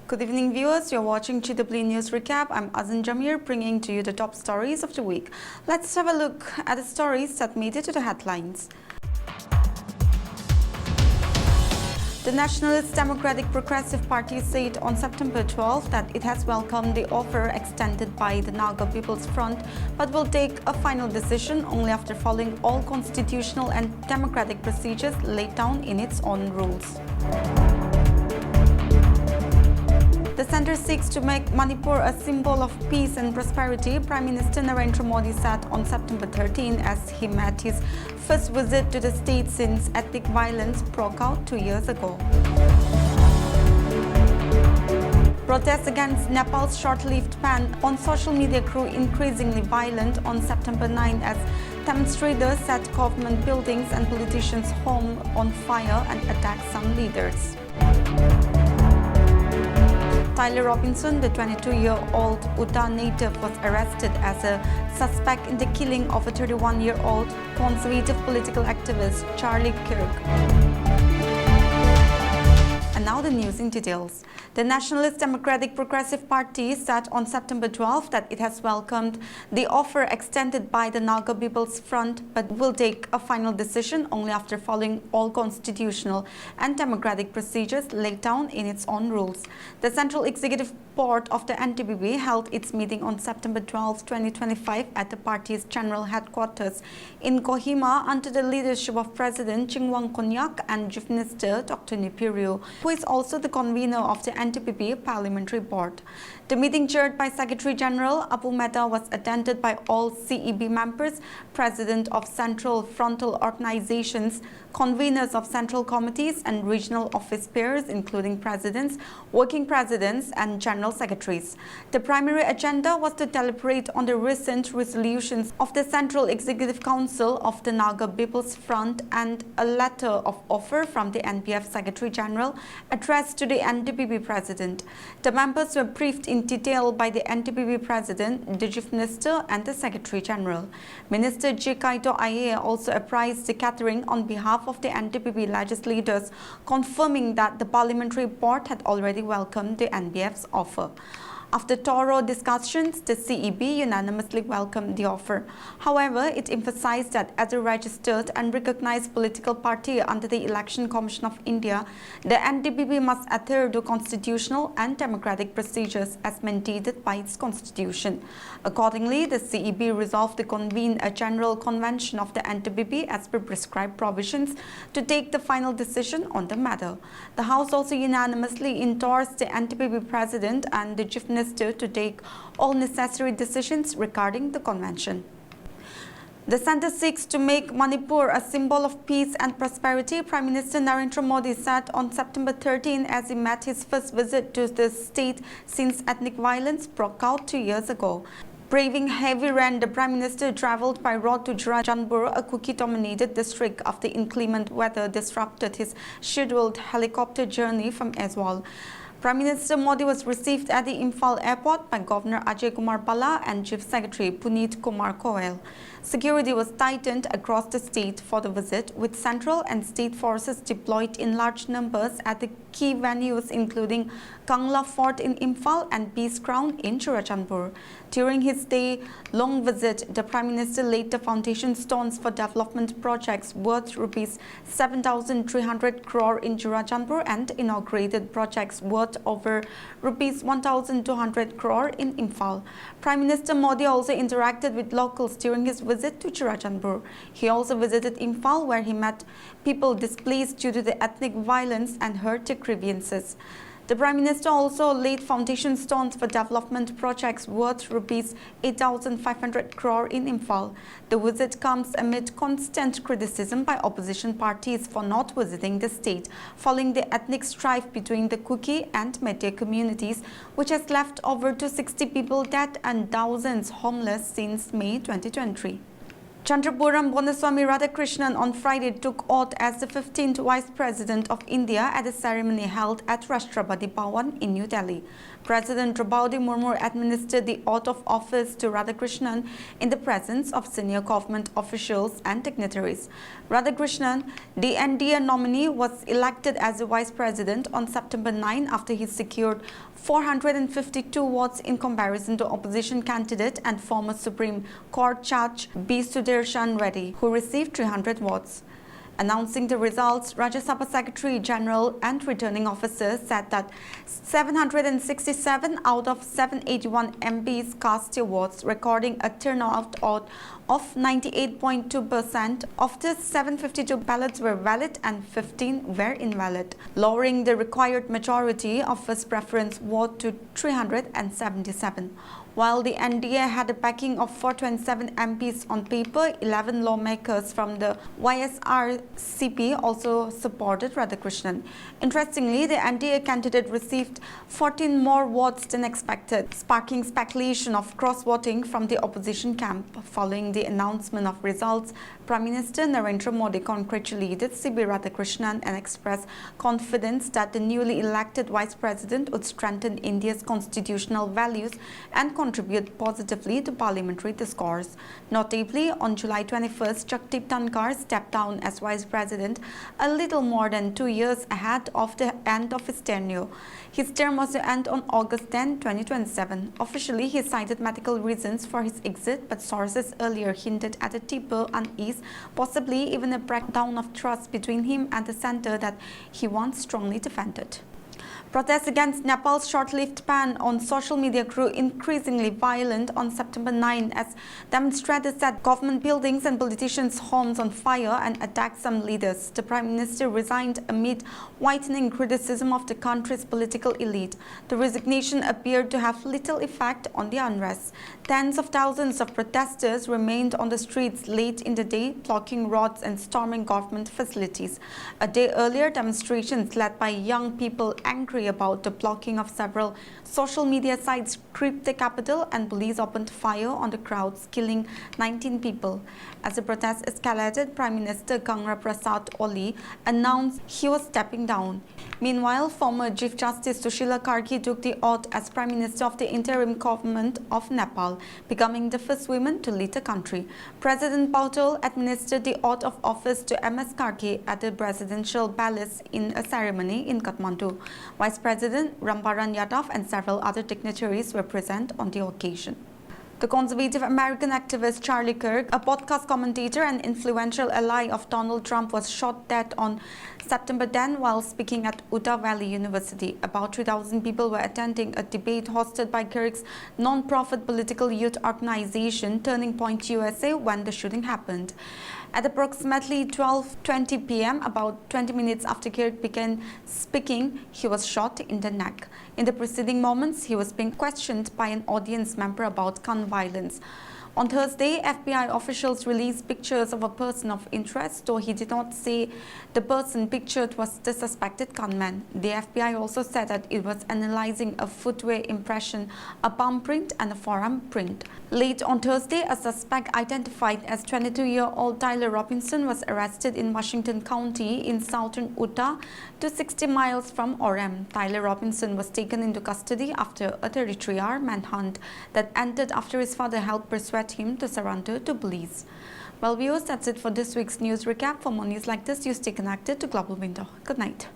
Good evening, viewers. You're watching GW News Recap. I'm Azan Jamir, bringing to you the top stories of the week. Let's have a look at the stories that made it to the headlines. The Nationalist Democratic Progressive Party said on September 12 that it has welcomed the offer extended by the Naga People's Front, but will take a final decision only after following all constitutional and democratic procedures laid down in its own rules. The centre seeks to make Manipur a symbol of peace and prosperity, Prime Minister Narendra Modi said on September 13 as he made his first visit to the state since ethnic violence broke out 2 years ago. Protests against Nepal's short-lived ban on social media grew increasingly violent on September 9 as demonstrators set government buildings and politicians' homes on fire and attacked some leaders. Tyler Robinson, the 22-year-old Utah native, was arrested as a suspect in the killing of a 31-year-old conservative political activist, Charlie Kirk. And now the news in details. The Nationalist Democratic Progressive Party said on September 12 that it has welcomed the offer extended by the Naga People's Front, but will take a final decision only after following all constitutional and democratic procedures laid down in its own rules. The Central Executive Board of the NDPP held its meeting on September 12, 2025 at the party's general headquarters in Kohima under the leadership of President Chingwang Konyak and Chief Minister Dr. Nepal, who is also the convener of the NDPP Parliamentary Board. The meeting chaired by Secretary General Abu Mehta was attended by all CEB members, President of Central Frontal Organizations, conveners of central committees and regional office bearers, including presidents, working presidents and general secretaries. The primary agenda was to deliberate on the recent resolutions of the Central Executive Council of the Naga People's Front and a letter of offer from the NPF Secretary General addressed to the NDPP President. The members were briefed in detail by the NDPP President, the Chief Minister and the Secretary General. Minister J. Kaito Aye also apprised the gathering on behalf of the NDPP legislators, confirming that the Parliamentary Board had already welcomed the NPF's offer. After thorough discussions, the CEB unanimously welcomed the offer. However, it emphasized that as a registered and recognized political party under the Election Commission of India, the NDPP must adhere to constitutional and democratic procedures as mandated by its constitution. Accordingly, the CEB resolved to convene a general convention of the NDPP as per prescribed provisions to take the final decision on the matter. The House also unanimously endorsed the NDPP President and the Chief Minister to take all necessary decisions regarding the convention. The centre seeks to make Manipur a symbol of peace and prosperity, Prime Minister Narendra Modi said on September 13 as he made his first visit to the state since ethnic violence broke out 2 years ago. Braving heavy rain, the Prime Minister travelled by road to Churachandpur, a Kuki-dominated district, after inclement weather disrupted his scheduled helicopter journey from Aizawl. Prime Minister Modi was received at the Imphal airport by Governor Ajay Kumar Bala and Chief Secretary Puneet Kumar Goel. Security was tightened across the state for the visit, with central and state forces deployed in large numbers at the key venues including Kangla Fort in Imphal and Peace Ground in Churachandpur. During his day-long visit, the Prime Minister laid the foundation stones for development projects worth Rs 7,300 crore in Churachandpur and inaugurated projects worth over Rs 1,200 crore in Imphal. Prime Minister Modi also interacted with locals during his visit to Churachandpur. He also visited Imphal, where he met people displaced due to the ethnic violence and heard their grievances. The Prime Minister also laid foundation stones for development projects worth Rs 8,500 crore in Imphal. The visit comes amid constant criticism by opposition parties for not visiting the state, following the ethnic strife between the Kuki and Meitei communities, which has left over 260 people dead and thousands homeless since May 2023. Chandrapuram Bonaswamy Radhakrishnan on Friday took oath as the 15th Vice President of India at a ceremony held at Rashtrapati Bhavan in New Delhi. President Draupadi Murmu administered the oath of office to Radhakrishnan in the presence of senior government officials and dignitaries. Radhakrishnan, the NDA nominee, was elected as the Vice President on September 9 after he secured 452 votes in comparison to opposition candidate and former Supreme Court Judge B. Sudarshan Reddy, who received 300 votes. Announcing the results, Rajya Sabha Secretary General and Returning Officer said that 767 out of 781 MPs cast their votes, recording a turnout of 98.2%. Of this, 752 ballots were valid and 15 were invalid, lowering the required majority of first preference vote to 377. While the NDA had a backing of 427 MPs on paper, 11 lawmakers from the YSRCP also supported Radhakrishnan. Interestingly, the NDA candidate received 14 more votes than expected, sparking speculation of cross-voting from the opposition camp. Following the announcement of results, Prime Minister Narendra Modi congratulated CB Radhakrishnan and expressed confidence that the newly elected Vice President would strengthen India's constitutional values and contribute positively to parliamentary discourse. Notably, on July 21st, Jagdeep Dhankar stepped down as Vice President a little more than 2 years ahead of the end of his tenure. His term was to end on August 10, 2027. Officially, he cited medical reasons for his exit, but sources earlier hinted at a deeper unease, possibly even a breakdown of trust between him and the centre that he once strongly defended. Protests against Nepal's short-lived ban on social media grew increasingly violent on September 9 as demonstrators set government buildings and politicians' homes on fire and attacked some leaders. The Prime Minister resigned amid widening criticism of the country's political elite. The resignation appeared to have little effect on the unrest. Tens of thousands of protesters remained on the streets late in the day, blocking roads and storming government facilities. A day earlier, demonstrations led by young people angry about the blocking of several social media sites gripped the capital, and police opened fire on the crowds, killing 19 people. As the protest escalated, Prime Minister Ganga Prasad Oli announced he was stepping down. Meanwhile, former Chief Justice Sushila Kirk took the oath as Prime Minister of the interim government of Nepal, becoming the first woman to lead the country. President Patel administered the oath of office to MS Kirk at the presidential palace in a ceremony in Kathmandu. Vice President Rambaran Yadav and several other dignitaries were present on the occasion. The conservative American activist Charlie Kirk, a podcast commentator and influential ally of Donald Trump, was shot dead on September 10 while speaking at Utah Valley University. About 3,000 people were attending a debate hosted by Kirk's non-profit political youth organization Turning Point USA when the shooting happened. At approximately 12:20 p.m., about 20 minutes after Kirk began speaking, he was shot in the neck. In the preceding moments, he was being questioned by an audience member about gun violence. On Thursday, FBI officials released pictures of a person of interest, though he did not say the person pictured was the suspected gunman. The FBI also said that it was analyzing a footwear impression, a palm print, and a forearm print. Late on Thursday, a suspect identified as 22-year-old Tyler Robinson was arrested in Washington County in southern Utah, 260 miles from Orem. Tyler Robinson was taken into custody after a 33-hour manhunt that ended after his father helped persuade him to surrender to police. Well, viewers, that's it for this week's news recap. For more news like this, you stay connected to Global Window. Good night.